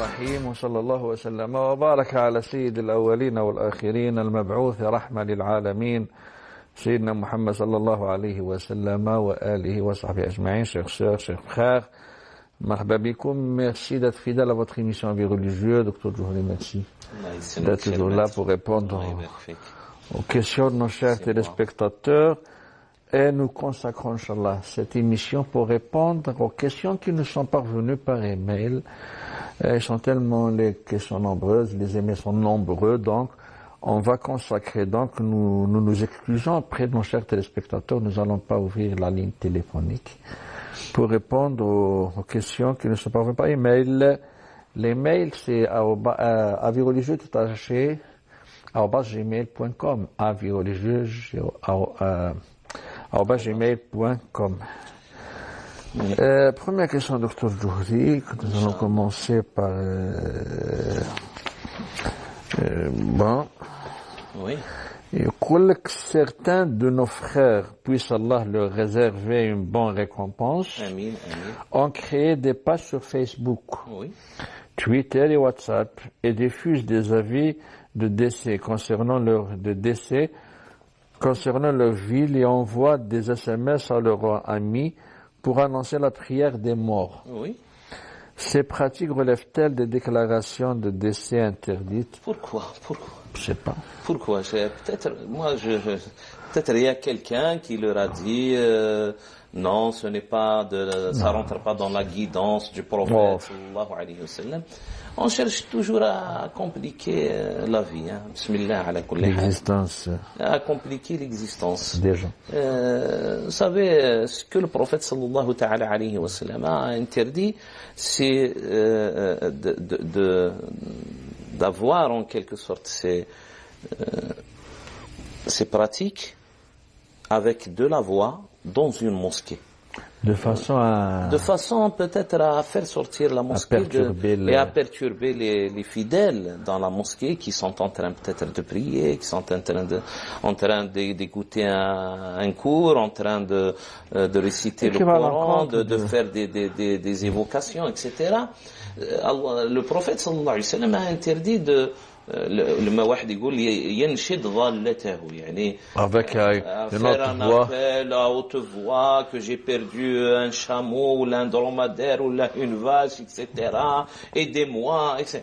الرحيم وصلى الله وسلم وبارك على سيد الأولين والآخرين المبعوث رحمة للعالمين سيدنا Muhammad sallallahu alayhi wa sallam wa alihi wa sahbihi ajma'in. Chers sœurs, chers frères, marhaba bikoum, merci d'être fidèle à votre émission Avis religieux. Docteur Djouhri, merci d'être toujours là pour répondre aux questions de nos chers téléspectateurs. Et nous consacrons, Inch'Allah, cette émission pour répondre aux questions qui nous sont parvenues par email. Elles sont tellement, les questions nombreuses, les emails sont nombreux, donc on va consacrer, donc nous excusons auprès de nos chers téléspectateurs, nous n'allons pas ouvrir la ligne téléphonique pour répondre aux questions qui ne sont parvenues par email. Les mails, c'est avisreligieux tout attaché, @gmail.com, avisreligieux@gmail.com. Première question, Dr Djouhri, que nous allons commencer par bon. Oui. Il que certains de nos frères, puisse Allah leur réserver une bonne récompense, Amin, ont créé des pages sur Facebook, oui. Twitter et WhatsApp et diffusent des avis de décès concernant leur ville et envoient des SMS à leurs amis pour annoncer la prière des morts. Oui. Ces pratiques relèvent-elles des déclarations de décès interdites? Pourquoi? Je sais pas. Pourquoi? Peut-être il y a quelqu'un qui leur a dit non, ce n'est pas ça rentre pas dans la guidance du prophète sallallahu alayhi wa sallam. On cherche toujours à compliquer la vie, hein. Bismillah ala kulli hal. L'existence. À compliquer l'existence. Des gens. Vous savez, ce que le prophète sallallahu ta'ala alayhi wa sallam a interdit, c'est d'avoir en quelque sorte ces pratiques avec de la voix dans une mosquée. De façon peut-être à faire sortir la mosquée et à perturber les fidèles dans la mosquée qui sont en train peut-être de prier, qui sont en train d'écouter un cours, en train de réciter le Coran, de faire des évocations, etc. Le prophète sallallahu alayhi wa sallam a interdit لما واحد يقول ينشد ضالته يعني faire un appel à haute voix que j'ai perdu un chameau ou un dromadaire ou une vache, etc. Aidez-moi, etc.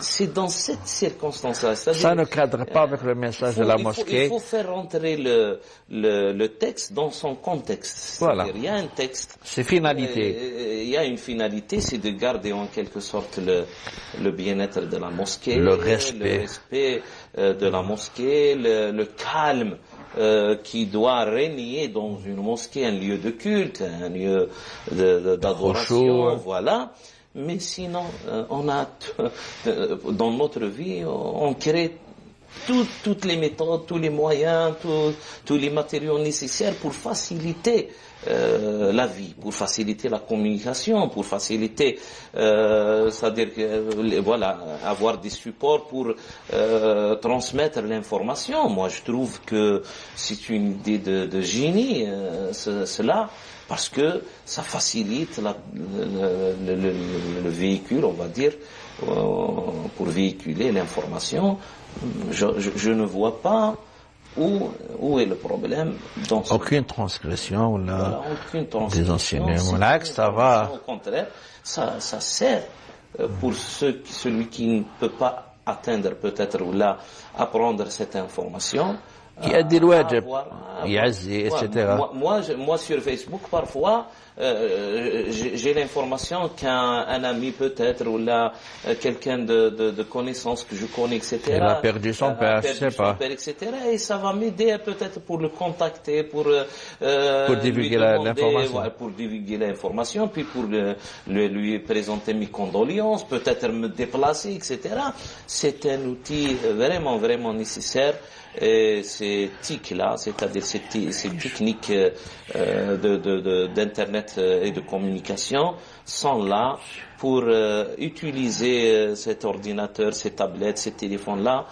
C'est dans cette circonstance-là. Ça ne cadre pas avec le message de la mosquée. Il faut faire rentrer le texte dans son contexte. Voilà. Il y a un texte. C'est finalité. Il y a une finalité, c'est de garder en quelque sorte le bien-être de la mosquée, le respect de la mosquée, le calme qui doit régner dans une mosquée, un lieu de culte, un lieu d'adoration, voilà. Mais sinon, on a dans notre vie, on crée toutes les méthodes, tous les moyens, tous les matériaux nécessaires pour faciliter la vie, pour faciliter la communication, pour faciliter, c'est-à-dire que voilà, avoir des supports pour transmettre l'information. Moi, je trouve que c'est une idée de génie, cela. Parce que ça facilite le véhicule, on va dire, pour véhiculer l'information. Je ne vois pas où est le problème dans aucune transgression voilà, des enseignements. Là, ça va. Au contraire, ça sert pour celui qui ne peut pas atteindre peut-être ou là apprendre cette information. Il y a des wajib, etc. Moi, sur Facebook, parfois, j'ai l'information qu'un ami peut-être, ou là, quelqu'un de connaissance que je connais, etc. Il a perdu son père, je sais pas. Etc. Et ça va m'aider peut-être pour le contacter, pour divulguer l'information. Ouais, pour divulguer l'information, puis pour lui présenter mes condoléances, peut-être me déplacer, etc. C'est un outil vraiment, vraiment nécessaire. Et ces TIC-là, c'est-à-dire ces techniques d'internet et de communication sont là pour utiliser cet ordinateur, ces tablettes, ces téléphones-là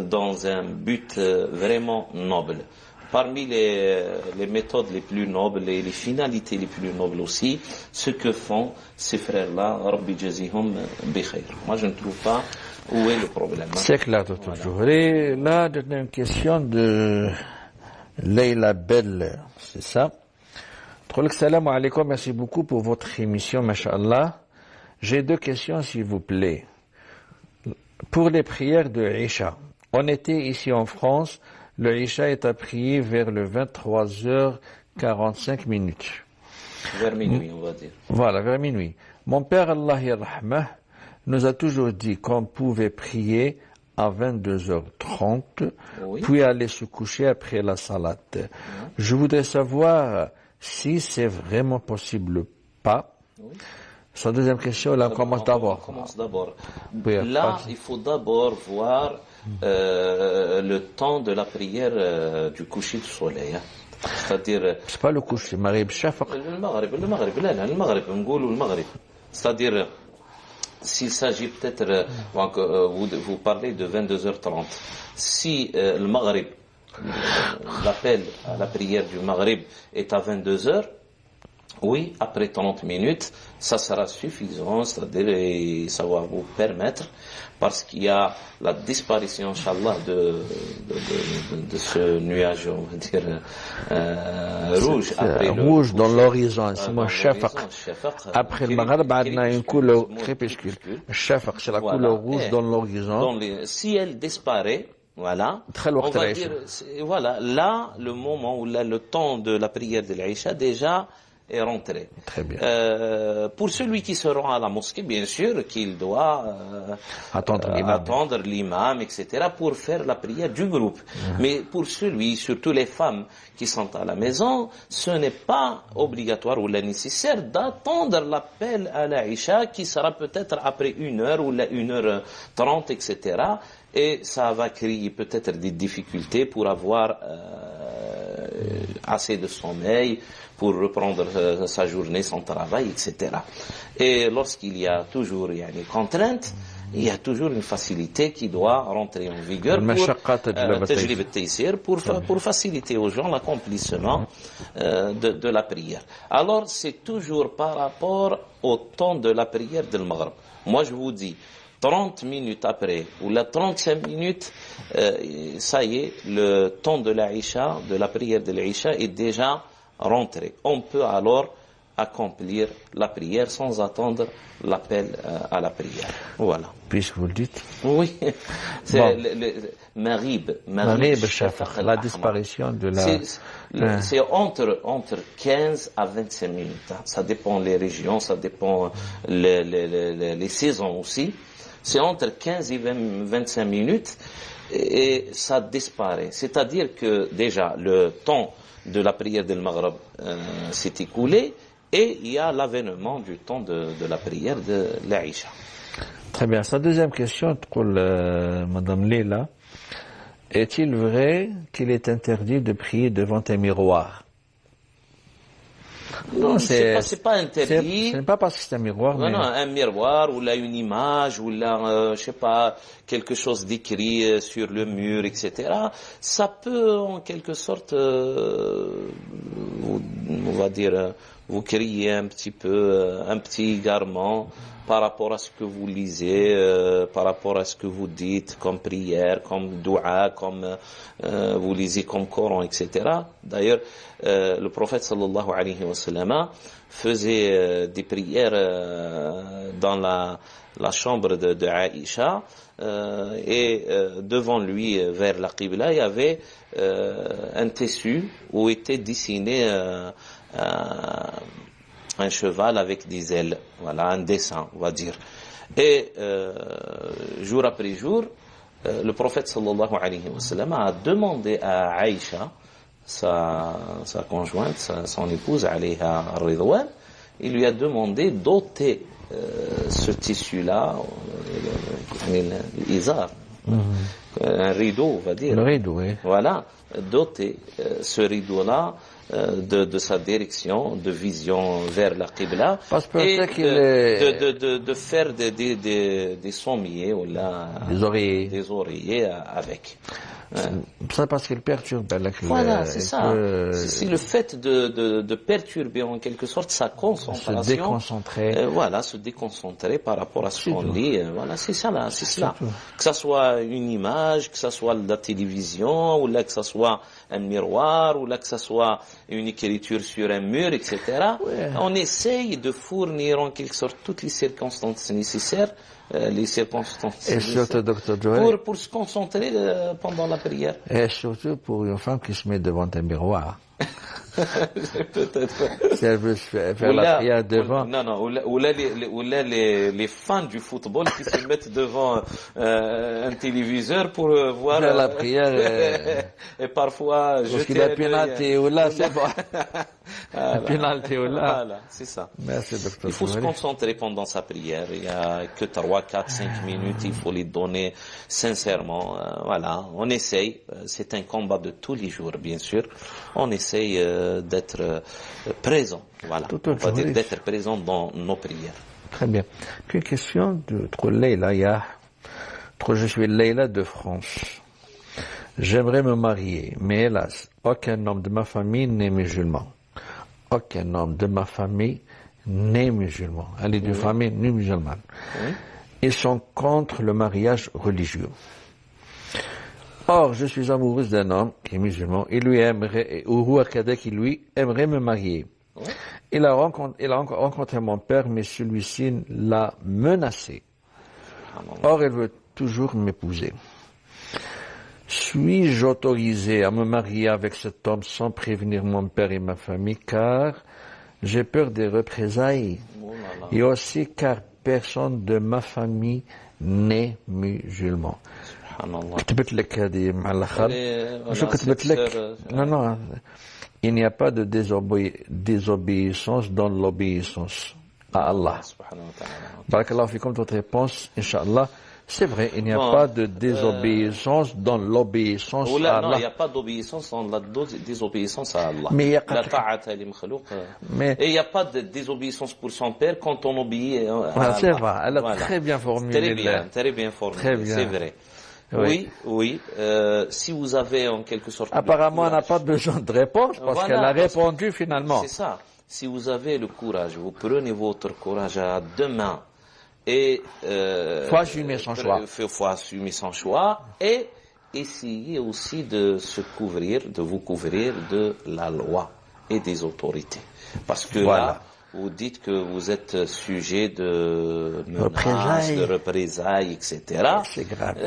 dans un but vraiment noble. parmi les méthodes les plus nobles et les finalités les plus nobles aussi, ce que font ces frères-là, Rabbi Jazihum Bikhair. Moi, je ne trouve pas où est le problème. C'est clair, docteur Jouhri. Là, une question de Leila Bell, c'est ça. Salam alaikum, merci beaucoup pour votre émission, masha'Allah. J'ai deux questions, s'il vous plaît. Pour les prières de Isha, on était ici en France, le Isha est à prier vers le 23h45 minutes. Vers minuit, on va dire. Voilà, vers minuit. Mon père, Allah yarhamah, nous a toujours dit qu'on pouvait prier à 22h30, oui, puis aller se coucher après la salate. Oui. Je voudrais savoir si c'est vraiment possible ou pas. Oui. Sa deuxième question, là, on commence d'abord. On commence d'abord. Là, il faut d'abord voir le temps de la prière du coucher du soleil. C'est-à-dire... C'est pas le coucher, le Maghrib, Shafaq. Le Maghrib, on le Maghrib. C'est-à-dire, s'il s'agit peut-être, vous parlez de 22h30. Si le Maghrib, l'appel à la prière du Maghrib est à 22h, oui, après 30 minutes, ça sera suffisant, c'est-à-dire, ça va vous permettre, parce qu'il y a la disparition, Inch'Allah, de ce nuage, on va dire, rouge. Rouge dans l'horizon, c'est moi, Shafaq. Après le Maghrib, on a une couleur crépuscule. Shafaq, c'est la couleur rouge dans l'horizon. Si elle disparaît, voilà, on va dire, voilà, là, le moment où là, le temps de la prière de l'Aïcha, déjà, est rentré. Très bien. Pour celui qui se rend à la mosquée, bien sûr qu'il doit attendre l'imam, etc., pour faire la prière du groupe. Mais pour celui, surtout les femmes qui sont à la maison, ce n'est pas obligatoire ou la nécessaire d'attendre l'appel à l'Aïcha qui sera peut-être après 1h ou 1h30, etc. Et ça va créer peut-être des difficultés pour avoir assez de sommeil, pour reprendre sa journée, son travail, etc. Et lorsqu'il y a toujours une contrainte, il y a toujours une facilité qui doit rentrer en vigueur pour faciliter aux gens l'accomplissement de la prière. Alors, c'est toujours par rapport au temps de la prière de Maghrib. Moi, je vous dis, 30 minutes après, ou la 35 minutes, ça y est, le temps de l'Aïcha, de la prière de l'Aïcha est déjà rentré. On peut alors accomplir la prière sans attendre l'appel à la prière. Voilà. Puisque vous le dites. Oui. C'est le Maghrib, la disparition de la... C'est entre 15 à 25 minutes. Ça dépend les régions, ça dépend les saisons aussi. C'est entre 15 et 25 minutes et ça disparaît. C'est-à-dire que déjà le temps de la prière de Maghrib s'est écoulé et il y a l'avènement du temps de la prière de l'Aïcha. Très bien. Sa deuxième question, Madame Leila, est-il vrai qu'il est interdit de prier devant un miroir? Non, c'est pas interdit. Ce n'est pas parce que c'est un miroir, mais... Non, un miroir, ou là une image, ou là, je sais pas, quelque chose d'écrit sur le mur, etc. Ça peut, en quelque sorte, on va dire, vous créer un petit peu, un petit égarement par rapport à ce que vous lisez, par rapport à ce que vous dites comme prière, comme dua, comme vous lisez comme Coran, etc. D'ailleurs, le prophète sallallahu alayhi wa sallam faisait des prières dans la chambre de Aïcha et devant lui, vers la Qibla, il y avait un tissu où était dessiné un cheval avec des ailes, voilà, un dessin, on va dire. Et jour après jour, le prophète sallallahu alayhi wa sallam a demandé à Aïcha, sa conjointe, son épouse, alayha ridwan, il lui a demandé d'ôter ce tissu-là, l'izar, un rideau, on va dire. Le rideau, oui. Voilà, d'ôter ce rideau-là de sa direction, de vision vers la Qibla, et de faire des sommiers ou là, des oreillers avec. Ça parce qu'il perturbe. Voilà, c'est ça. C'est le fait de perturber en quelque sorte sa concentration. Se déconcentrer. Voilà, se déconcentrer par rapport à ce qu'on lit. Voilà, c'est ça là, c'est cela. Que ça soit une image, que ça soit la télévision, ou là que ça soit un miroir, ou là que ça soit une écriture sur un mur, etc. Ouais. On essaye de fournir en quelque sorte toutes les circonstances nécessaires. Les circonstances et surtout, Dr. Joël, pour se concentrer pendant la prière. Et surtout pour une femme qui se met devant un miroir. Peut-être. Si elle veut faire la prière devant. Ou là les fans du football qui se mettent devant un téléviseur pour voir la prière. Et parfois parce qu'il a pénalty ou là, c'est bon. Un pénalty ou là. Voilà, c'est ça. Merci, docteur. Il faut se concentrer pendant sa prière. Il n'y a que 3, 4, 5 minutes. Il faut les donner sincèrement. Voilà, on essaye. C'est un combat de tous les jours, bien sûr. On essaye d'être présent. Voilà. On va dire d'être présent dans nos prières. Très bien. Puis une question de Leïla. Je suis Leïla de France. J'aimerais me marier, mais hélas, aucun homme de ma famille n'est musulman. Aucun homme de ma famille n'est musulman. Elle est d'une famille non musulmane. Ils sont contre le mariage religieux. Or, je suis amoureuse d'un homme qui est musulman, et lui aimerait, ou qui lui aimerait me marier. Il a rencontré mon père, mais celui-ci l'a menacé. Or, elle veut toujours m'épouser. Suis-je autorisé à me marier avec cet homme sans prévenir mon père et ma famille, car j'ai peur des représailles, et aussi car personne de ma famille n'est musulman. كتبت لك هذه مع الاخر شو كتبت لك non il n'y a pas de désobéissance dans l'obéissance à Allah. Barakallahu fikum, votre réponse, Inch'Allah. C'est vrai, il n'y a pas de désobéissance dans l'obéissance à Allah. Non, il n'y a pas d'obéissance dans la désobéissance à Allah. Mais et il n'y a pas de désobéissance pour son père quand on obéit à Allah. C'est vrai, elle a très bien formulé. Très bien formulé, c'est vrai. Oui. Si vous avez en quelque sorte. Apparemment, on n'a pas besoin de réponse parce qu'elle a répondu finalement. C'est ça. Si vous avez le courage, vous prenez votre courage à deux mains et faut assumer son choix. Faut assumer son choix et essayer aussi de vous couvrir de la loi et des autorités. Parce que là, vous dites que vous êtes sujet de menaces, de représailles, etc. C'est grave.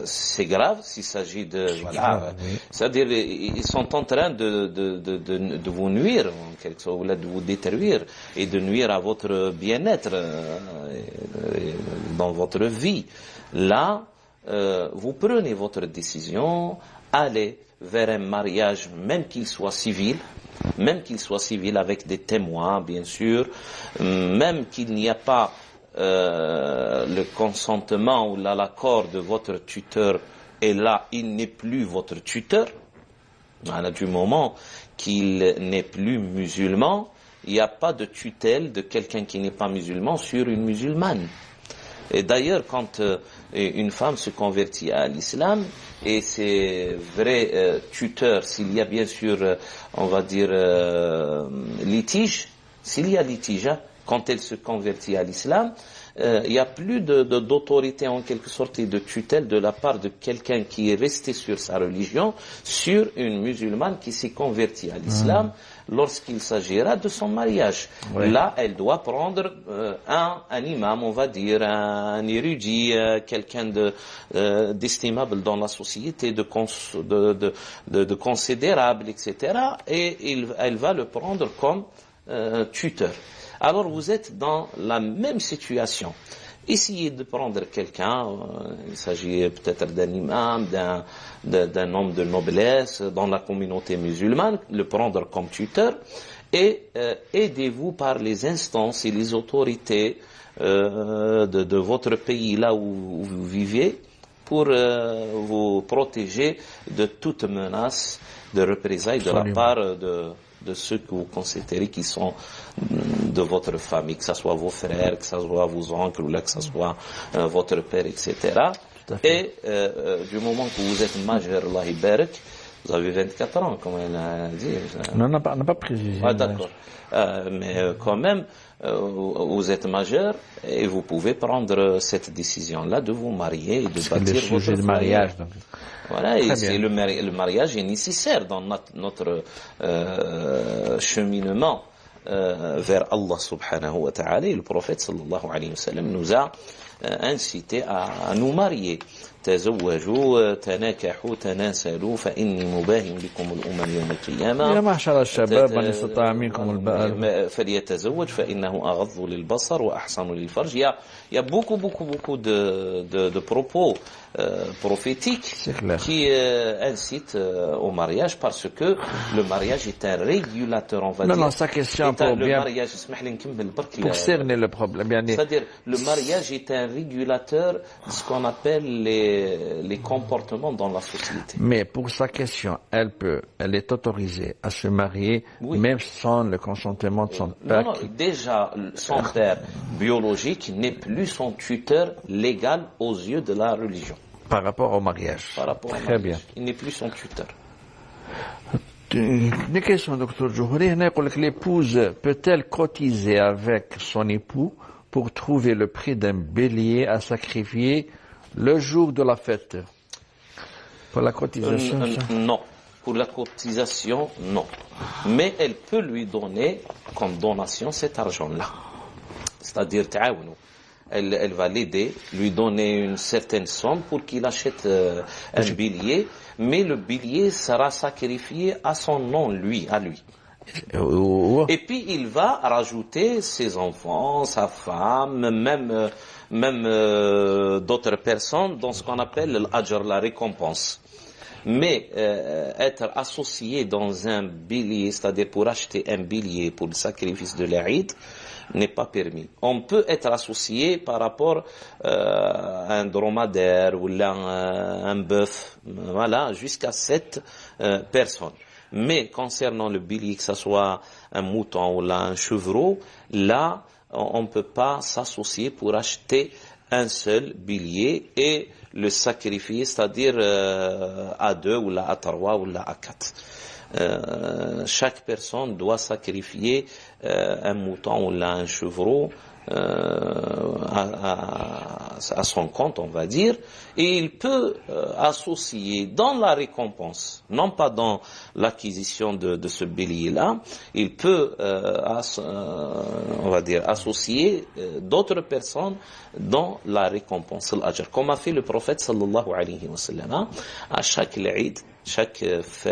C'est grave s'il s'agit de c'est-à-dire ils sont en train de vous nuire en quelque sorte, ou de vous détruire et de nuire à votre bien-être dans votre vie. Là, vous prenez votre décision, allez vers un mariage, même qu'il soit civil avec des témoins, bien sûr, même qu'il n'y a pas le consentement ou l'accord de votre tuteur, et là, il n'est plus votre tuteur. Du moment qu'il n'est plus musulman, il n'y a pas de tutelle de quelqu'un qui n'est pas musulman sur une musulmane. Et d'ailleurs, quand une femme se convertit à l'islam, et c'est vrai tuteur, s'il y a bien sûr, on va dire, litige, s'il y a litige, quand elle se convertit à l'islam, il n'y a plus d'autorité en quelque sorte et de tutelle de la part de quelqu'un qui est resté sur sa religion, sur une musulmane qui s'est convertie à l'islam, lorsqu'il s'agira de son mariage. Là, elle doit prendre un imam, on va dire, un érudit, quelqu'un d'estimable dans la société, de considérable, etc. Et elle va le prendre comme tuteur. Alors vous êtes dans la même situation. Essayez de prendre quelqu'un, il s'agit peut-être d'un imam, d'un homme de noblesse dans la communauté musulmane, le prendre comme tuteur, et aidez-vous par les instances et les autorités de votre pays, là où vous vivez, pour vous protéger de toute menace de représailles de la part de ceux que vous considérez qui sont de votre famille, que ce soit vos frères, que ce soit vos oncles, ou là, que ce soit votre père, etc. à fait. Et du moment que vous êtes majeur, Allah Ibarak, vous avez 24 ans, comme elle a dit. Non, on n'a pas précisé. Ah, d'accord. Mais quand même, vous êtes majeur et vous pouvez prendre cette décision-là de vous marier et de bâtir votre sujet de mariage. Donc. Voilà, et c'est le mariage est nécessaire dans notre cheminement vers Allah subhanahu wa ta'ala. Et le prophète sallallahu alayhi wa sallam nous a incité à nous marier. تزوجوا تناكحوا تناسلوا فإني مباهم بكم الأمم يوم القيامة يا معشر الشباب من استطاع منكم الباءة فليتزوج فإنه أغض للبصر وأحسن للفرج. Il y a beaucoup de propos prophétiques qui incitent au mariage parce que le mariage est un régulateur, on va dire. Non, sa question pour le bien mariage, pour cerner le problème. C'est-à-dire, le mariage est un régulateur de ce qu'on appelle les comportements dans la société. Mais pour sa question, elle est autorisée à se marier, même sans le consentement de son père. Non, déjà, son père biologique n'est plus son tuteur légal aux yeux de la religion. Par rapport au mariage. Par rapport Très bien. Il n'est plus son tuteur. Une question, docteur Jouhri. L'épouse peut-elle cotiser avec son époux pour trouver le prix d'un bélier à sacrifier le jour de la fête? Pour la cotisation, non. Pour la cotisation, non. Mais elle peut lui donner comme donation cet argent-là. C'est-à-dire, elle va l'aider, lui donner une certaine somme pour qu'il achète un billet, mais le billet sera sacrifié à son nom, à lui. Et puis il va rajouter ses enfants, sa femme, même d'autres personnes dans ce qu'on appelle l'ajr, la récompense. Mais être associé dans un billet, c'est-à-dire pour acheter un billet pour le sacrifice de l'Aïd, n'est pas permis. On peut être associé par rapport à un dromadaire ou un bœuf, voilà, jusqu'à 7 personnes. Mais concernant le billet, que ce soit un mouton ou un chevreau, là, on ne peut pas s'associer pour acheter un seul billet et le sacrifier, c'est-à-dire à 2 ou à 3 ou à 4. Chaque personne doit sacrifier un mouton ou un chevreau à son compte, on va dire, et il peut associer dans la récompense, non pas dans l'acquisition de ce bélier-là, il peut, on va dire, associer d'autres personnes dans la récompense, l'ajr, comme a fait le prophète sallallahu alayhi wa sallam, à chaque l'Aïd, chaque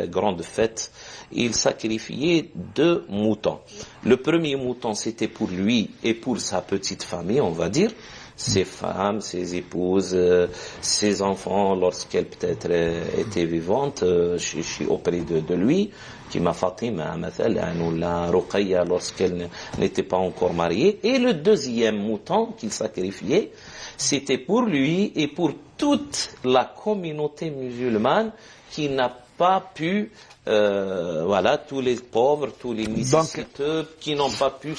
grande fête, il sacrifiait 2 moutons. Le premier mouton, c'était pour lui et pour sa petite famille, on va dire, ses femmes, ses épouses, ses enfants, lorsqu'elles peut-être étaient vivantes, auprès de lui, qui m'a Fatima, ou la Ruqayya, lorsqu'elle n'était pas encore mariée. Et le deuxième mouton qu'il sacrifiait, c'était pour lui et pour toute la communauté musulmane qui n'a pas pu, voilà, tous les pauvres, tous les nécessiteux qui n'ont pas pu,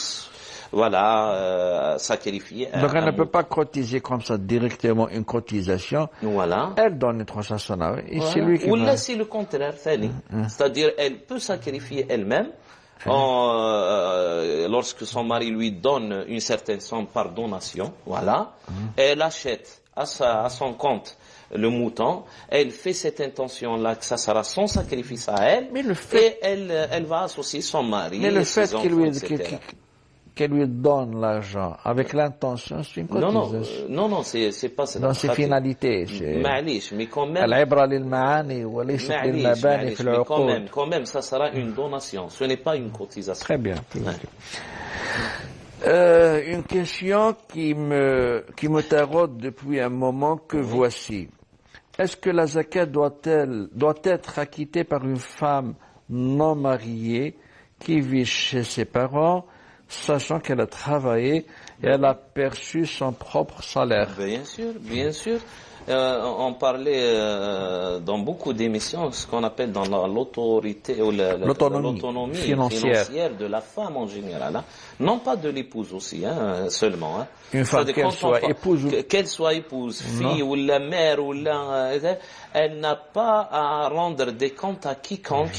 voilà, sacrifier. Donc elle ne peut pas cotiser comme ça directement une cotisation. Voilà. Elle donne 300 sonars. Et voilà. c'est lui qui ou là, c'est le contraire, c'est-à-dire elle peut sacrifier elle-même. Lorsque son mari lui donne une certaine somme par donation, voilà, elle achète à son compte le mouton, elle fait cette intention-là que ça sera son sacrifice à elle, et elle va associer son mari. Mais le fait ses enfants, qu'elle lui donne l'argent avec l'intention, c'est une cotisation. Non, c'est pas ça. Dans ses finalités. Mais quand même. Quand même, ça sera une donation. Ce n'est pas une cotisation. Très bien. Une question qui me taraude depuis un moment que voici. Est-ce que la zakat doit être acquittée par une femme non mariée qui vit chez ses parents, sachant qu'elle a travaillé et elle a perçu son propre salaire? Bien sûr. On parlait dans beaucoup d'émissions ce qu'on appelle dans l'autorité ou l'autonomie financière de la femme en général, hein. Non pas de l'épouse aussi, hein, seulement. Hein. Une femme qu'elle soit épouse, qu'elle soit épouse, fille ou la mère ou la, elle n'a pas à rendre des comptes à quiconque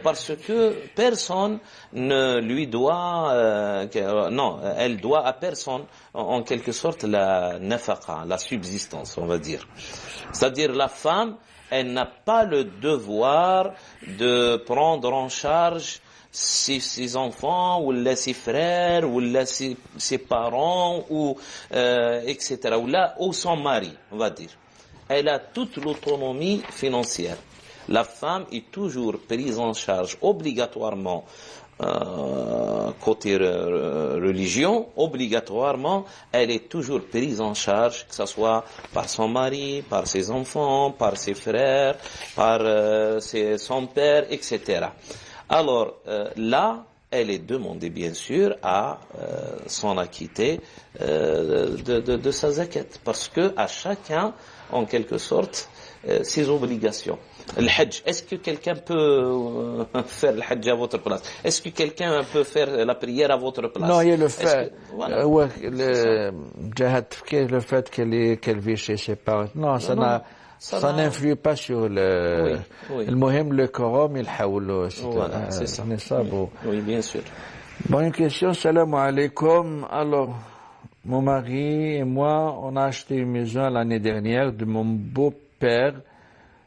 parce que personne ne lui doit, non, elle doit à personne en quelque sorte la nafaqa, la subsistance, on va dire. C'est-à-dire la femme, elle n'a pas le devoir de prendre en charge ses enfants, ou ses frères, ou ses parents, ou etc. Ou son mari, on va dire. Elle a toute l'autonomie financière. La femme est toujours prise en charge obligatoirement côté religion, obligatoirement, elle est toujours prise en charge, que ce soit par son mari, par ses enfants, par ses frères, par son père, etc. Alors là, elle est demandée bien sûr à s'en acquitter de sa zakat, parce que à chacun, en quelque sorte, ses obligations. Le hajj, est-ce que quelqu'un peut faire le hajj à votre place? Est-ce que quelqu'un peut faire la prière à votre place? Non, il y a le fait, le fait qu'elle vit chez ses parents. Non, ça n'influe pas sur le muhim, le quorum, il hawlo. Voilà, c'est ça. Oui, bien sûr. Bon, une question, salam alaikum. Alors, mon mari et moi, on a acheté une maison l'année dernière de mon beau-père,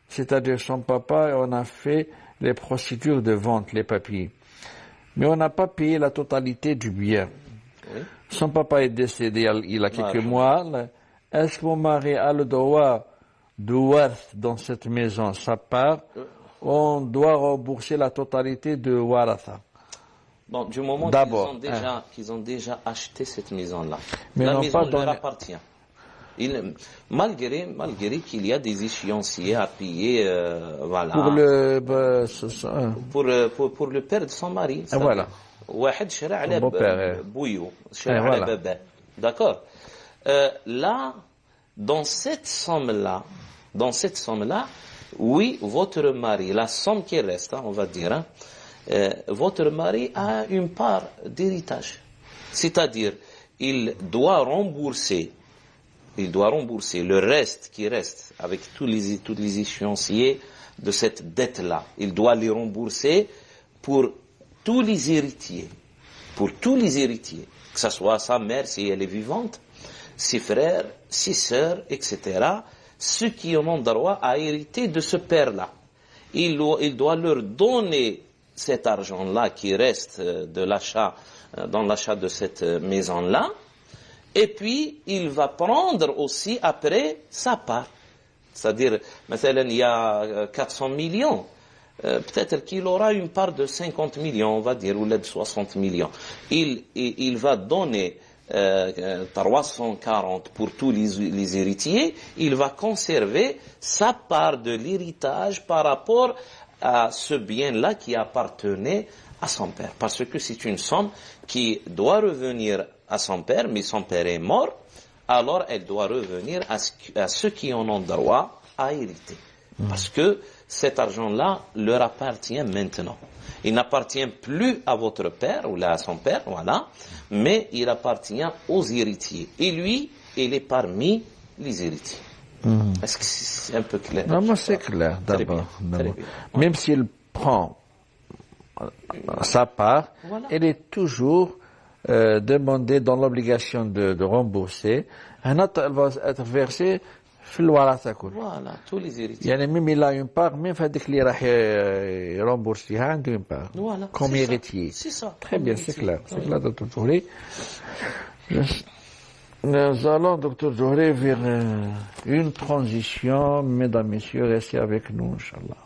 c'est-à-dire son papa, et on a fait les procédures de vente, les papiers. Mais on n'a pas payé la totalité du bien. Oui. Son papa est décédé il y a quelques mois. Est-ce que mon mari a le droit de worth dans cette maison, sa part? On doit rembourser la totalité de waratha. Bon, du moment qu'ils ont déjà acheté cette maison-là, mais la maison leur appartient. Malgré qu'il y a des échéanciers à payer, voilà. Pour le père de son mari. Voilà. D'accord. Là, dans cette somme-là, oui, votre mari, la somme qui reste, on va dire, votre mari a une part d'héritage. C'est-à-dire, il doit rembourser le reste qui reste avec tous les échéanciers de cette dette-là. Il doit les rembourser pour tous les héritiers. Pour tous les héritiers. Que ce soit sa mère si elle est vivante, ses frères, ses sœurs, etc. Ceux qui en ont droit à hériter de ce père-là. Il doit leur donner cet argent-là qui reste dans l'achat de cette maison-là. Et puis, il va prendre aussi après sa part. C'est-à-dire, il y a 400 millions. Peut-être qu'il aura une part de 50 millions, on va dire, ou de 60 millions. Il va donner 340 pour tous les héritiers. Il va conserver sa part de l'héritage par rapport à ce bien-là qui appartenait à son père. Parce que c'est une somme qui doit revenir à son père, mais son père est mort, alors elle doit revenir à ceux qui en ont droit à hériter. Parce que cet argent-là leur appartient maintenant. Il n'appartient plus à votre père ou à son père, voilà, mais il appartient aux héritiers. Et lui, il est parmi les héritiers. Est-ce que c'est un peu clair? Non, moi c'est clair, d'abord. Même s'il prend sa part, voilà. Elle est toujours demandée dans l'obligation de rembourser. Elle va être versée Voilà, tous les héritiers. Même il a une part, même fait qu'il va rembourser une part. Voilà, comme héritier. C'est ça. Très bien, c'est clair. C'est clair, Dr. Johri. Nous allons, Dr. Johri, vers une transition. Mesdames, Messieurs, restez avec nous, Inch'Allah.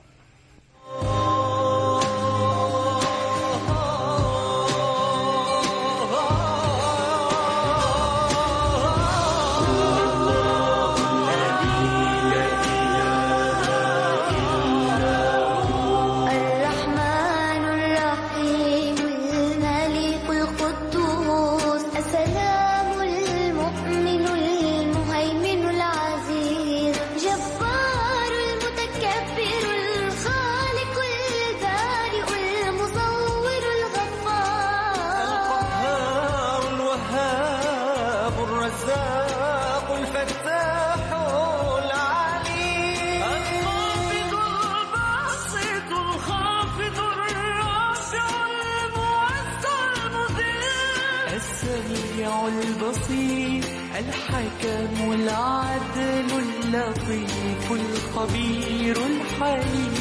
السميع البصير الحكم العدل اللطيف الخبير الحليم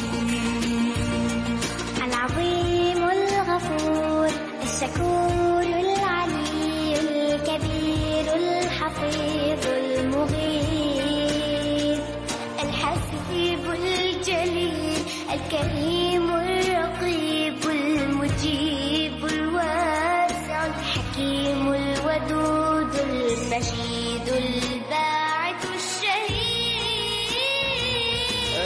العظيم الغفور الشكور العلي الكبير الحفيظ المغيث الحسيب الجليل الكريم الرقيب المجيب الواسع الحكيم الودود المجيد الباعث الشهيد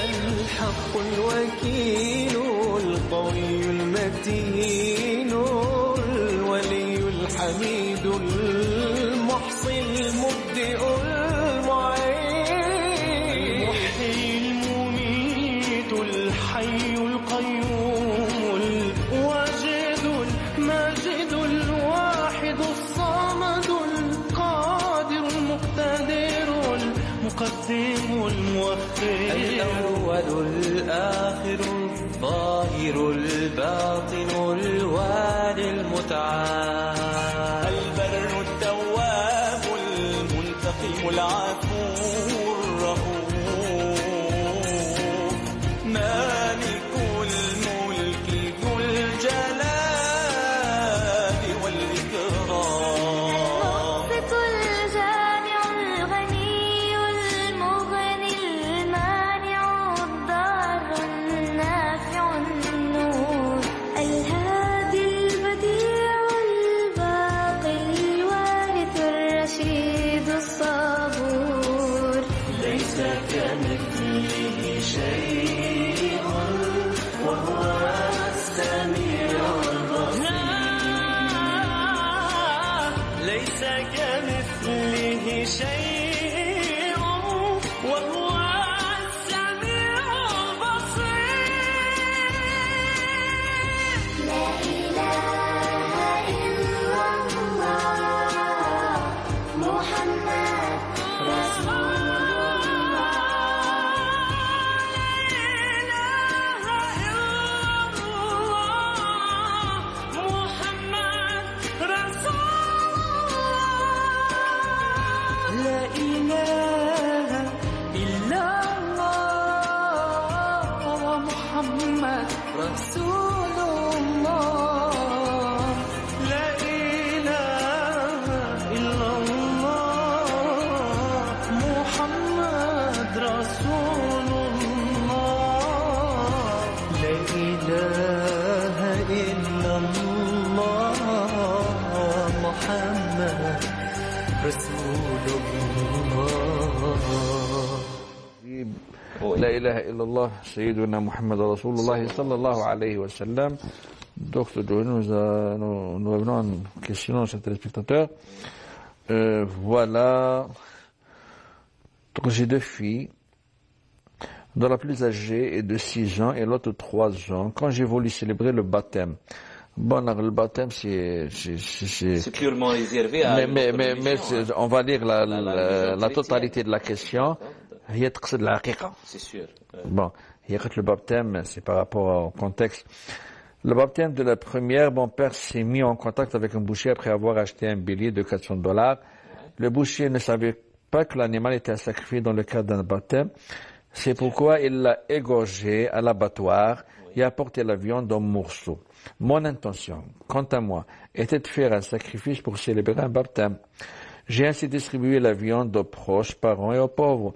الحق الوكيل القوي المتين الولي الحميد المحصي المبدئ المعين المحيي المميت الحي القيوم الواجد الماجد الواحد الصمد القادر المقتدر المقدم المؤخر الأول الآخر الظاهر الباطن الوالي المتعال البر التواب المنتقم العفو الرؤوف مالك الملك ذو الجلال والإكرام المقسط الجامع الغني المغني المانع الضار النافع النور الهادي البديع الباقي الوارث الرشيد الصبور ليس كمثله شيء وهو السميع البصير ليس كمثله شيء وهو السميع البصير لا إله إلا الله محمد رسول لا إله إلا الله محمد رسول الله لا إله إلا الله محمد رسول الله لا إله إلا الله محمد رسول الله La ilaha illallah, Sayyiduna Muhammad Rasulullah sallallahu alayhi wa sallam. Donc, nous revenons à une question, chers téléspectateurs. Voilà. Donc, j'ai deux filles, dont la plus âgée est de 6 ans et l'autre 3 ans. Quand j'ai voulu célébrer le baptême, bon, le baptême, c'est purement réservé à mais on va lire la totalité de la question. C'est sûr. Bon, le baptême, c'est par rapport au contexte. Le baptême de la première, mon père s'est mis en contact avec un boucher après avoir acheté un bélier de $400. Le boucher ne savait pas que l'animal était sacrifié dans le cadre d'un baptême. C'est pourquoi il l'a égorgé à l'abattoir et apporté la viande en morceaux. Mon intention, quant à moi, était de faire un sacrifice pour célébrer un baptême. J'ai ainsi distribué la viande aux proches, parents et aux pauvres.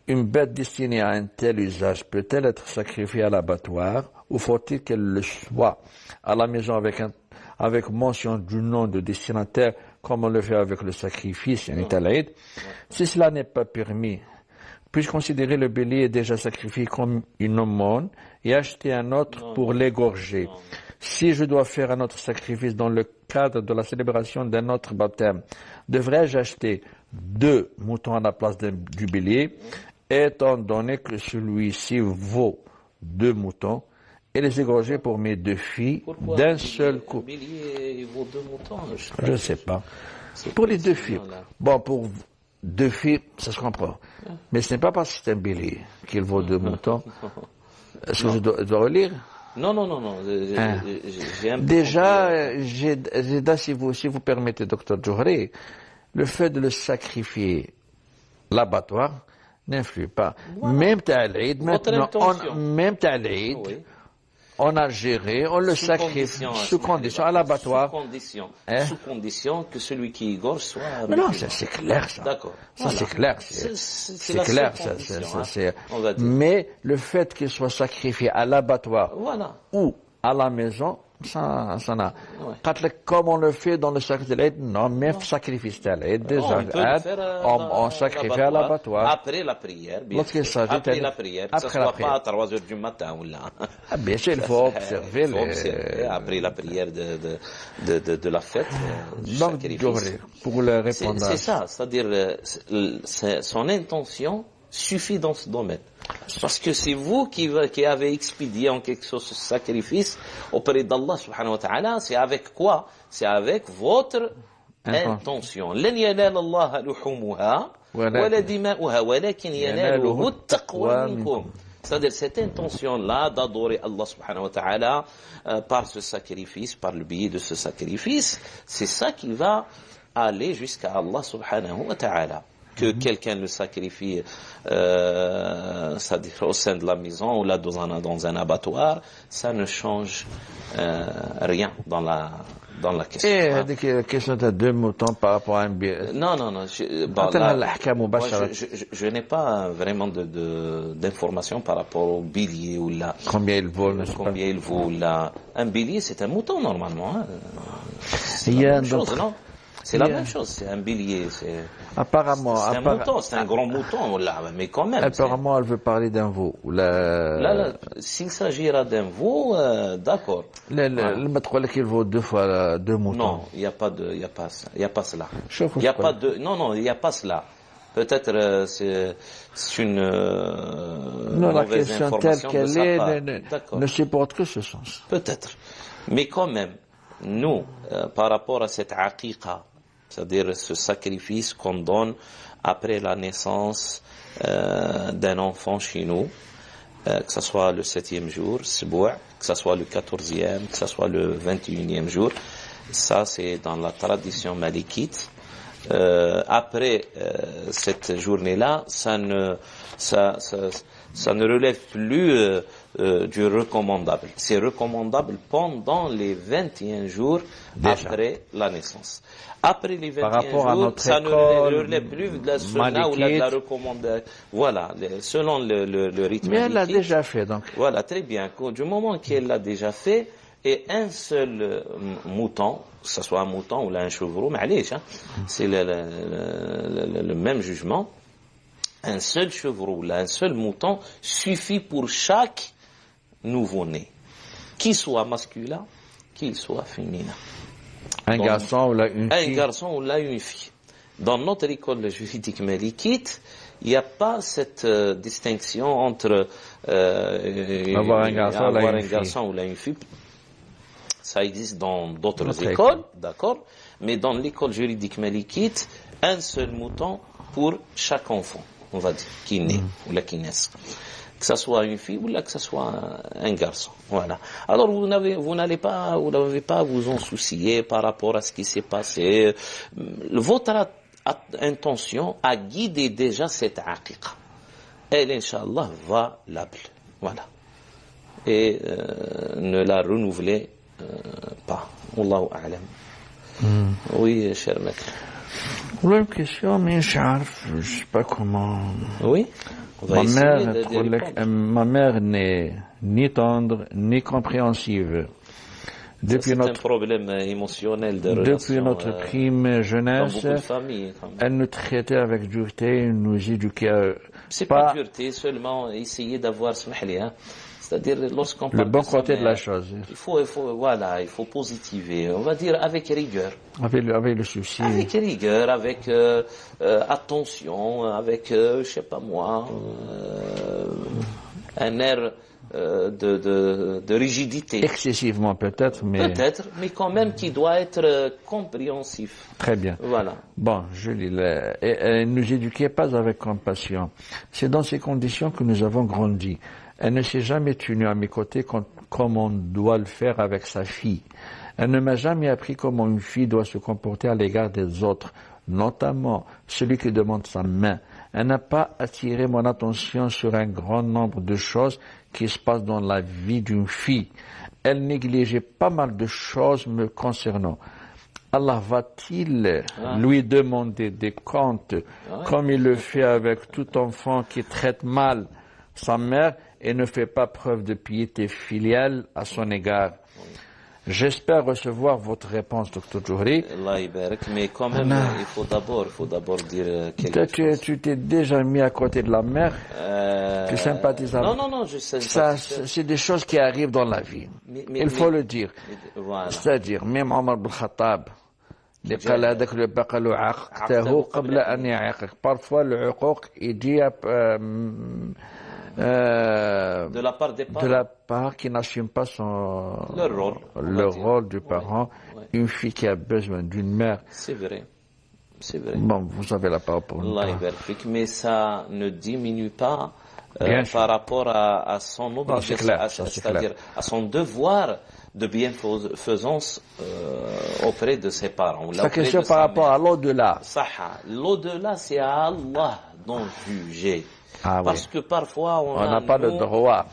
Une bête destinée à un tel usage peut-elle être sacrifiée à l'abattoir ou faut-il qu'elle le soit à la maison avec mention du nom de destinataire comme on le fait avec le sacrifice, yani talaïd? Si cela n'est pas permis, puis-je considérer le bélier déjà sacrifié comme une aumône et acheter un autre pour l'égorger? Si je dois faire un autre sacrifice dans le cadre de la célébration d'un autre baptême, devrais-je acheter 2 moutons à la place du bélier, étant donné que celui-ci vaut 2 moutons, et les égorger pour mes 2 filles d'un seul coup? Le bélier vaut 2 moutons, je ne sais pas. Pour les 2 filles. Bon, pour 2 filles, ça se comprend. Mais ce n'est pas parce que c'est un bélier qu'il vaut 2 moutons. Est-ce que je dois relire? Non, non, non, non. J'ai un peu Déjà, Zeda, si vous permettez, docteur Djouhri, le fait de le sacrifier, l'abattoir, n'influe pas. Voilà. Même Ta'al-Eid, Votre intention. même Ta'al-Eid, Oui. on a géré, on le sacrifie sous condition à l'abattoir. Sous condition que celui qui égorge soit. Mais non, c'est clair, ça. D'accord. Ça, Voilà. c'est clair. C'est C'est la clair, seule ça. condition, on va dire. Mais le fait qu'il soit sacrifié à l'abattoir Voilà. ou à la maison, ça n'a. Ouais. Comme on le fait dans le sacrifice de l'Aïd, non, même sacrifice de l'Aïd, déjà, On peut le faire on sacrifie à l'abattoir. Après la prière, bien Lorsqu'il sûr. s'agit Après de- la prière, que après ce la soit prière. pas à 3 heures du matin ou là. Ah, bien sûr, il faut observer Il faut observer après la prière de la fête. Du Donc, sacrifice. Djouhri, pour le répondre. C'est ça, c'est-à-dire son intention suffit dans ce domaine. Parce que c'est vous qui avez expédié en quelque sorte ce sacrifice auprès d'Allah subhanahu wa ta'ala. C'est avec quoi? C'est avec votre intention. لن ينال الله لحومها ولا دماؤها ولكن يناله التقوى منكم. C'est-à-dire cette intention-là d'adorer Allah subhanahu wa ta'ala par ce sacrifice, par le biais de ce sacrifice, c'est ça qui va aller jusqu'à Allah subhanahu wa ta'ala. Que quelqu'un le sacrifie, c'est-à-dire au sein de la maison ou là dans un abattoir, ça ne change rien dans la question. Et la question de 2 moutons par rapport à un billet. Non, non, non. Je n'ai pas vraiment d'informations par rapport au billet ou là. Combien il vaut, n'est-ce pas? Combien il vaut là. Un billet, c'est un mouton normalement. Hein. C'est Il y la a même chose, non? C'est la même chose, c'est un bélier, c'est apparemment, un mouton, c'est un grand mouton, là, mais quand même. Apparemment, elle veut parler d'un veau. Là, s'il s'agira d'un veau, d'accord. Le maître qu'il vaut 2 fois 2 moutons. Non, il n'y a pas cela. Chauffe, Il y a pas de, non, il n'y a pas cela. Peut-être c'est une non, la mauvaise question telle information de qu'elle sa part. est ne supporte que ce sens. Peut-être. Mais quand même, nous, par rapport à cette aqiqa, c'est-à-dire ce sacrifice qu'on donne après la naissance d'un enfant chez nous, que ce soit le 7e jour, Sboua, que ce soit le 14e, que ce soit le 21e jour, ça c'est dans la tradition malikite. Après cette journée-là, ça ne relève plus du recommandable. C'est recommandable pendant les 21 jours après la naissance. Après les 21 jours, ça ne relève plus de la sunna ou de la recommandation. Voilà, selon le rythme. Mais elle l'a déjà fait, donc. Voilà, très bien. Du moment qu'elle l'a déjà fait, et un seul mouton, que ce soit un mouton ou là un chevreau, mais c'est le même jugement. Un seul chevreau ou là un seul mouton suffit pour chaque nouveau-né, qu'il soit masculin, qu'il soit féminin. Un garçon ou là une fille. Un garçon ou là une fille. Dans notre école juridique malikite, il n'y a pas cette distinction entre avoir un garçon ou là une fille. Ça existe dans d'autres écoles, d'accord, mais dans l'école juridique malikite, un seul mouton pour chaque enfant, on va dire, qui naît ou là qui naisse. Que ce soit une fille ou là que ce soit un garçon. Voilà. Alors vous n'avez pas vous en soucier par rapport à ce qui s'est passé. Votre intention a guidé déjà cette aqiqa. Elle, Inch'Allah, valable. Voilà. Et ne la renouvelez pas. Wallahu a'lam. Oui, cher maître. Voilà une question, mais je ne sais pas comment. Oui. Ma mère n'est ni tendre, ni compréhensive. C'est un problème émotionnel de relation. Depuis notre prime jeunesse, elle nous traitait avec dureté, nous éduquait. C'est pas dureté, seulement essayer d'avoir c'est-à-dire lorsqu'on parle le bon côté de la chose. Il faut positiver. On va dire avec rigueur. Avec le souci. Avec rigueur, avec attention, avec je sais pas moi, un air de rigidité. Excessivement peut-être, mais quand même qui doit être compréhensif. Très bien. Voilà. Bon, je lis. Elle nous éduquait pas avec compassion. C'est dans ces conditions que nous avons grandi. Elle ne s'est jamais tenue à mes côtés comme on doit le faire avec sa fille. Elle ne m'a jamais appris comment une fille doit se comporter à l'égard des autres, notamment celui qui demande sa main. Elle n'a pas attiré mon attention sur un grand nombre de choses qui se passent dans la vie d'une fille. Elle négligeait pas mal de choses me concernant. Allah va-t-il lui demander des comptes comme il le fait avec tout enfant qui traite mal sa mère et ne fait pas preuve de piété filiale à son égard? J'espère recevoir votre réponse, Dr. Johri. Allah Ibarak, mais quand même, il faut d'abord dire quelque chose. Tu t'es déjà mis à côté de la mère, tu sympathises avec. Non, je sais. Ça, c'est des choses qui arrivent dans la vie. Il faut le dire. Voilà. C'est-à-dire, même Omar ibn Khattab, اللي قال هذاك اللي بقى له عقته قبل أن يعاقك. Parfois, le عقوق, il dit de la part des parents. De la part qui n'assume pas le rôle du parent. Ouais. Une fille qui a besoin d'une mère. C'est vrai. Bon, vous avez la parole pour nous. Allah Ibarak, mais ça ne diminue pas par rapport à son obligation, c'est-à-dire à son devoir de bienfaisance auprès de ses parents. La question par rapport à l'au-delà. L'au-delà, c'est à Allah d'en juger. Parce que parfois on n'a pas le droit.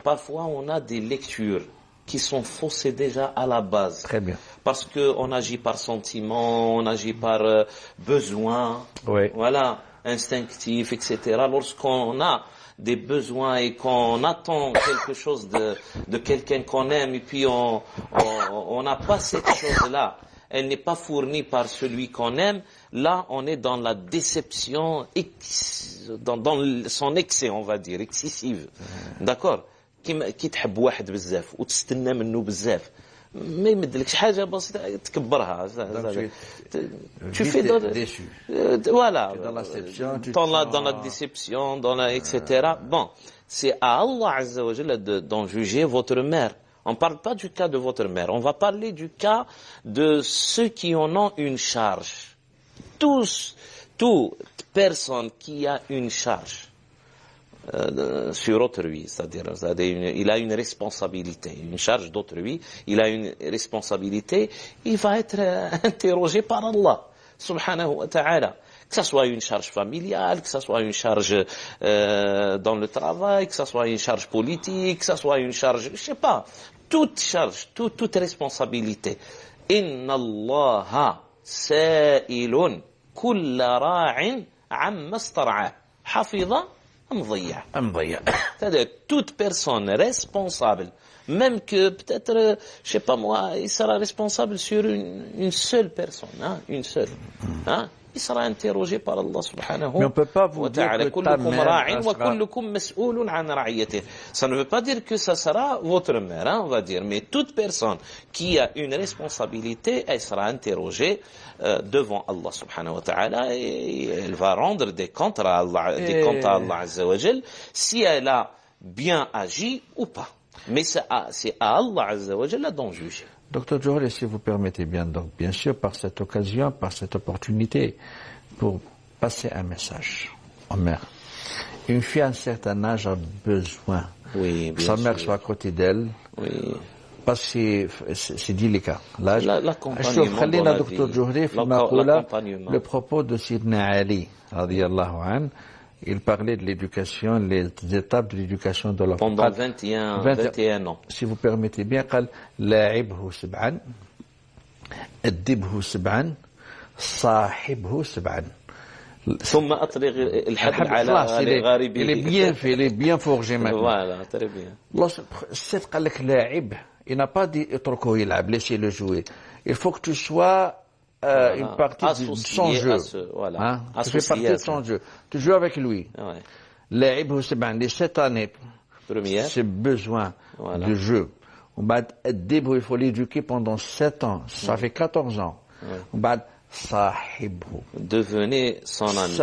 Parfois on a des lectures qui sont faussées déjà à la base. Très bien. Parce que on agit par sentiment, on agit par besoin, voilà, instinctif, etc. Lorsqu'on a des besoins et qu'on attend quelque chose de quelqu'un qu'on aime et puis on n'a pas cette chose-là, elle n'est pas fournie par celui qu'on aime, là on est dans la déception, dans son excès, on va dire, excessive. D'accord? كي تحب واحد بزاف وتستنى منه بزاف ما يمدلكش حاجه بسيطه تكبرها. Tu fais déçu. Voilà. Dans la déception, etc. Bon, c'est à Allah Azza wa Jalla d'en juger votre mère. On ne parle pas du cas de votre mère. On va parler du cas de ceux qui en ont une charge. Toute personne qui a une charge sur autrui, c'est-à-dire il a une responsabilité, une charge d'autrui, il a une responsabilité, il va être interrogé par Allah, subhanahu wa ta'ala. Que ce soit une charge familiale, que ce soit une charge dans le travail, que ce soit une charge politique, que ce soit une charge, je sais pas, toute charge, toute responsabilité. Inna Allaha sa'ilun kulla ra'in amma star'a hafiza مضيع. C'est-à-dire toute personne responsable, même que peut-être, je sais pas moi, il sera responsable sur une seule personne, une seule. Il sera interrogé par Allah subhanahu wa ta'ala. Mais on peut pas vous dire que ta mère ça ne veut pas dire que ça sera votre mère, on va dire, mais toute personne qui a une responsabilité, elle sera interrogée devant Allah subhanahu wa ta'ala et elle va rendre des comptes à Allah, Allah azza wa jal, si elle a bien agi ou pas. Mais c'est à Allah azza wa jal d'en juger. Docteur Johri, si vous permettez bien, donc bien sûr par cette occasion, par cette opportunité, pour passer un message aux mères. Une fille à un certain âge a besoin que sa mère soit à côté d'elle, parce que c'est délicat. L'âge. L'accompagnement dans la vie. Le propos de Sidna Ali, radiyallahu anhu, il parlait de l'éducation, les étapes de l'éducation de l'enfant. Pendant 21 ans. Si vous permettez bien, قال لاعبه سبعا أدبه سبعا صاحبه سبعا. ثم أطلق الحبل على غاربه. Il est bien fait, il est bien forgé maintenant. Voilà, très bien. C'est قال لك لاعب, il n'a pas dit اتركه يلعب, laissez-le jouer. Il faut que tu sois une partie de son jeu. Tu fais partie de son jeu. Tu joues avec lui. Les 7 années, c'est besoin de jeu. Il faut l'éduquer pendant 7 ans. Ça fait 14 ans. Devenez son ami.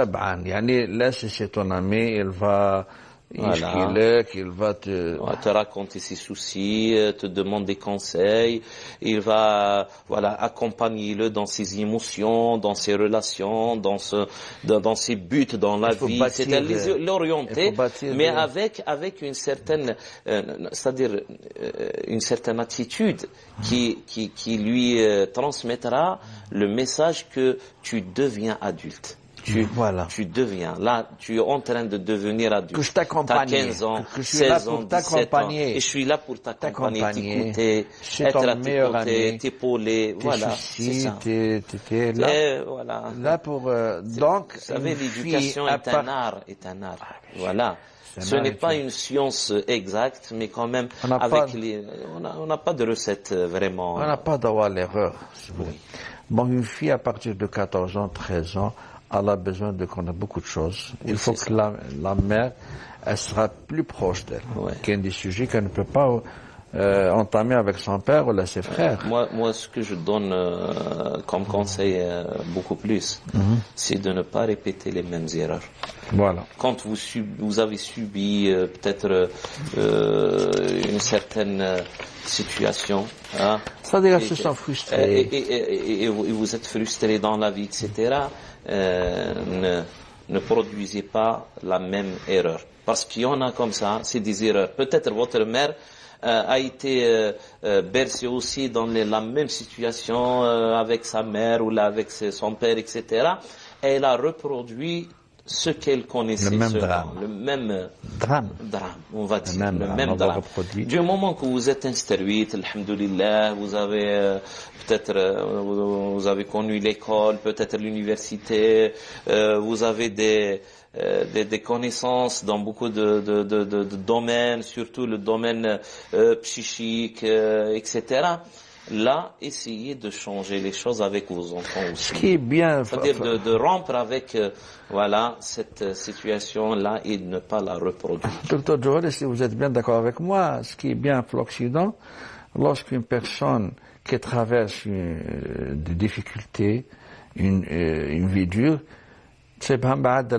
Là, c'est ton ami, il va Voilà. qu'il va te... On va te raconter ses soucis, te demander des conseils. Il va, voilà, accompagner-le dans ses émotions, dans ses relations, dans ses buts dans la vie. C'est-à-dire l'orienter, mais avec une certaine, c'est-à-dire une certaine attitude qui lui transmettra le message que tu deviens adulte. Tu deviens, là, tu es en train de devenir adulte. Que je t'accompagne. Tu as 15 ans, que je suis 16 là ans, pour 17 ans. t'accompagner. Et je suis là pour t'accompagner, t'écouter, C'est être ton à meilleur tes côtés, ami. t'épauler. Voilà, c'est ça. T'es là. Et voilà. Là pour, donc, Vous savez, une l'éducation fille est un art, Voilà. Ce n'est pas une science exacte, mais quand même, on n'a pas de recette vraiment. On n'a pas d'avoir l'erreur, si vous voulez. Bon, une fille à partir de 14 ans, 13 ans, elle a besoin de connaître beaucoup de choses. Il faut que la mère, elle sera plus proche d'elle. Qu'il y a des sujets qu'elle ne peut pas entamer avec son père ou ses frères. Moi, ce que je donne comme conseil beaucoup plus, c'est de ne pas répéter les mêmes erreurs. Voilà. Quand vous avez subi peut-être une certaine situation, hein, c'est-à-dire qu'ils se sont frustrés. Et vous êtes frustré dans la vie, etc., ne produisez pas la même erreur. Parce qu'il y en a comme ça, c'est des erreurs. Peut-être votre mère a été bercée aussi dans la même situation avec sa mère ou là avec son père, etc. Elle a reproduit ce qu'elle connaissait. Le même drame. Le même drame, on va dire. Le même drame. Du moment que vous êtes instruite, alhamdoulilah, vous avez peut-être vous avez connu l'école, peut-être l'université, vous avez des connaissances dans beaucoup de domaines, surtout le domaine psychique, etc. Là, essayez de changer les choses avec vos enfants aussi. Ce qui est bien, c'est-à-dire de rompre avec cette situation-là et de ne pas la reproduire. Docteur Joël, si vous êtes bien d'accord avec moi, ce qui est bien pour l'Occident, lorsqu'une personne qui traverse des difficultés, une vie dure, elle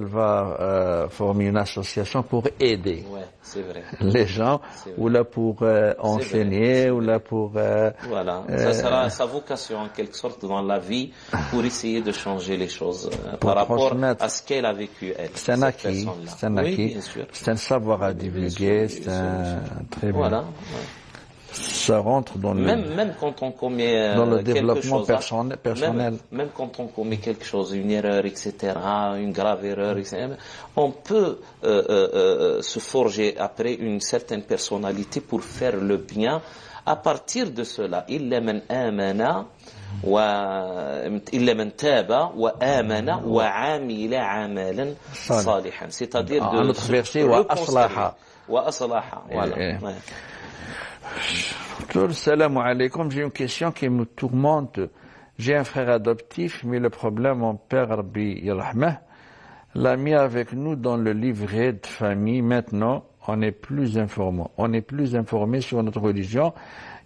va former une association pour aider c'est vrai. les gens, ou là pour enseigner, ou là pour... voilà, ça sera sa vocation en quelque sorte dans la vie pour essayer de changer les choses par rapport à ce qu'elle a vécu elle. C'est un acquis, c'est un savoir à divulguer, c'est un très bien. Voilà. Ça rentre dans même quand on commet dans le développement personnel. Même quand on commet quelque chose, une erreur, etc., une grave erreur, etc., on peut se forger après une certaine personnalité pour faire le bien à partir de cela. إلا من آمن إلا من تاب وآمن وعمل عملا صالحا. C'est-à-dire de notre verset وأصلح. Voilà. Salam alaikum, j'ai une question qui me tourmente. J'ai un frère adoptif, mais le problème, mon père, Rabbi Yirahmah, l'a mis avec nous dans le livret de famille. Maintenant, on est plus informé. On est plus informé sur notre religion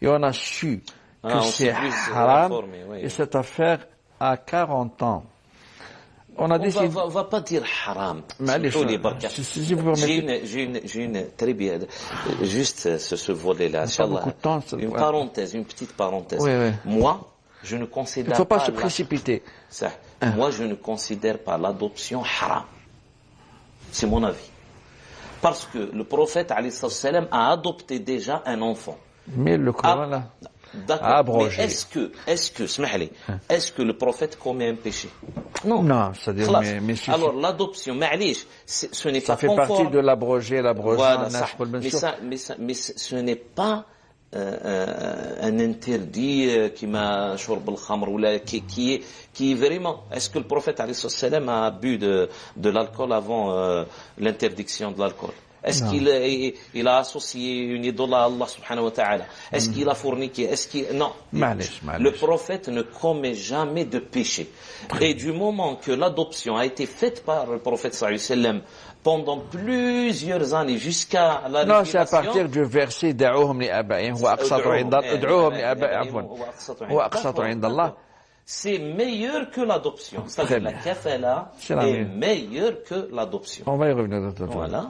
et on a su que c'est haram et cette affaire a 40 ans. On va pas dire haram. J'ai une très bien, juste ce volet-là. Une petite parenthèse. Moi, je ne considère pas. Il ne faut pas se précipiter. Moi, je ne considère pas l'adoption haram. C'est mon avis. Parce que le prophète, alayhi salam, a adopté déjà un enfant. Mais le Coran, là. D'accord, mais est-ce que le prophète commet un péché? Non. Non, c'est-à-dire, alors l'adoption, ce n'est pas conforme. Ça fait partie de l'abroger, voilà, mais ce n'est pas un interdit qui m'a shurb al-khamr ou qui est vraiment. Est-ce que le prophète alayhi salam a bu de l'alcool avant l'interdiction de l'alcool? Est-ce qu'il a associé une idole à Allah subhanahu wa ta'ala? Est-ce qu'il a forniqué? Non. Le prophète ne commet jamais de péché. Et du moment que l'adoption a été faite par le prophète sallallahu alayhi wa sallam pendant plusieurs années jusqu'à la révélation. Non, c'est à partir du verset da'ouhum li abaihim wa aqsatu 'inda Allah. C'est meilleur que l'adoption. C'est-à-dire la kafala est meilleure que l'adoption. On va y revenir. Voilà.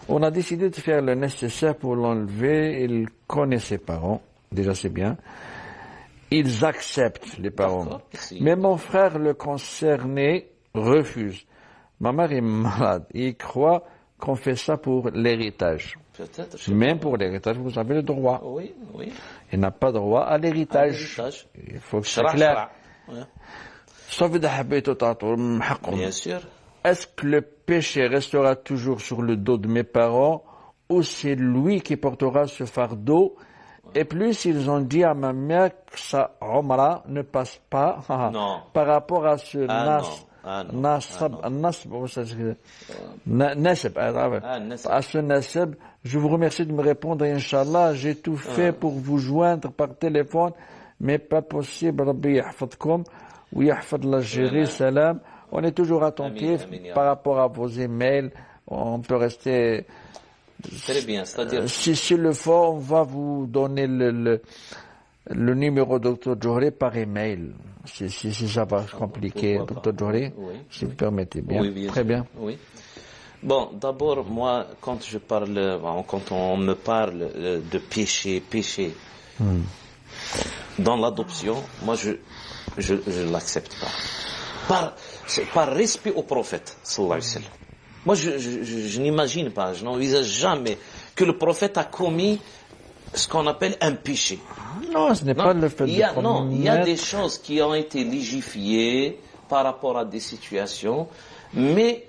On a décidé de faire le nécessaire pour l'enlever. Il connaît ses parents. Déjà, c'est bien. Ils acceptent les parents. D'accord, si. Mais mon frère, le concerné, refuse. Ma mère est malade. Il croit qu'on fait ça pour l'héritage. Peut-être. je sais Même pas. pour l'héritage, vous avez le droit. Oui, oui. Il n'a pas droit à l'héritage. L'héritage. Il faut que c'est شرع clair. شرع. Ouais. Sauf إذا حبيتوا تعطوا من حقهم. Bien sûr. Est-ce que le péché restera toujours sur le dos de mes parents ou c'est lui qui portera ce fardeau? Et plus ils ont dit à ma mère que sa Umrah ne passe pas Non. par rapport à ce Ah non. Ah non. nasab, Ah non. nasab, nasab, Ah, nasab. à ce nasab. Je vous remercie de me répondre, Inch'Allah. J'ai tout fait pour vous joindre par téléphone, mais pas possible. Rabbi yahfadkoum ou yahfad l'Algérie, salam. On est toujours attentif Amin, ya par rapport à vos emails. On peut rester. Très bien. C'est-à-dire, Si le faut, on va vous donner le numéro de Dr Johri par email. Si ça va se compliquer, pourquoi pas. Dr Johri, Oui, si vous permettez bien. oui, bien Très sûr. bien. Oui. Bon, d'abord, moi, quand on me parle de péché, dans l'adoption, moi, je l'accepte pas. C'est par respect au prophète, sallallahu alayhi wa sallam. Moi, je n'imagine pas, je n'envisage jamais que le prophète a commis ce qu'on appelle un péché. Non, ce n'est pas le fait il y a, de non, il y a commettre. des choses qui ont été légifiées par rapport à des situations, mais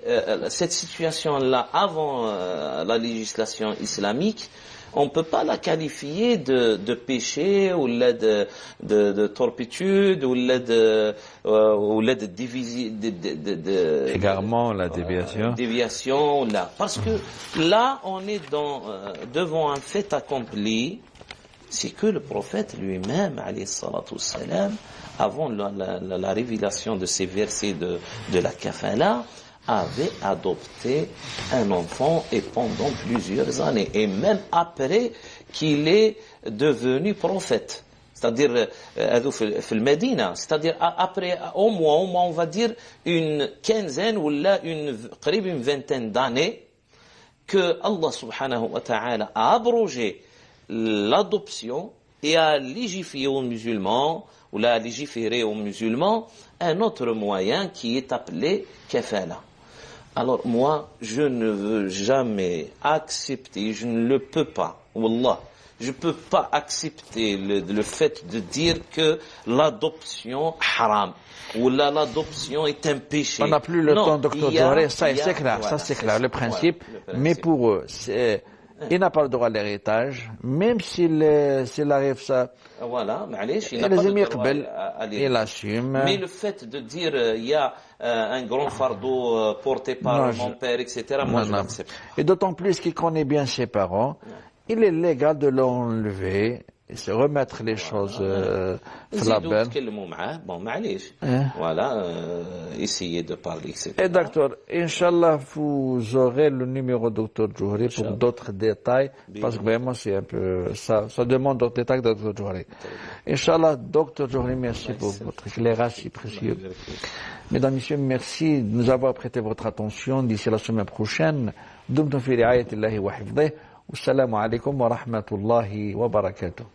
cette situation-là, avant la législation islamique, on ne peut pas la qualifier de péché ou de torpitude ou de Égarement, la déviation. déviation là. Parce que là, on est devant un fait accompli, c'est que le prophète lui-même, alayhi salatu wassalam, avant la révélation de ces versets de la kafala, avait adopté un enfant et pendant plusieurs années, et même après qu'il est devenu prophète. C'est-à-dire, c'est-à-dire après au moins on va dire une quinzaine ou là une vingtaine d'années que Allah subhanahu wa ta'ala a abrogé l'adoption et a légiféré aux musulmans ou l'a légiféré aux musulmans un autre moyen qui est appelé kafala. Alors moi, je ne veux jamais accepter, je ne le peux pas, wallah, je peux pas accepter le fait de dire que l'adoption haram ou l'adoption est un péché. On n'a plus le temps, docteur Johri, ça c'est clair, voilà, ça c'est clair, le principe. Voilà, Mais pour eux, il n'a pas le droit à l'héritage, même s'il arrive ça. Voilà, معليش, il Et n'a les pas de émirs droit rebelles, à il l'héritage. assume. Mais le fait de dire il y a un grand fardeau porté par Non, mon père, etc., moi je l'accepte. Et d'autant plus qu'il connaît bien ses parents, il est légal de l'enlever et se remettre les choses la زيدوا belle. تكلموا معاه bon معليش voilà essayez de parler etc. Et docteur, Inch'Allah, vous aurez le numéro docteur Johri pour d'autres détails, parce que vraiment c'est un peu, ça demande d'autres détails docteur Johri. Inch'Allah, docteur Johri, merci pour votre éclairage si précieux. Mesdames, Messieurs, merci de nous avoir prêté votre attention. D'ici la semaine prochaine, دمتم في رعاية الله وحفظه والسلام عليكم ورحمة الله وبركاته.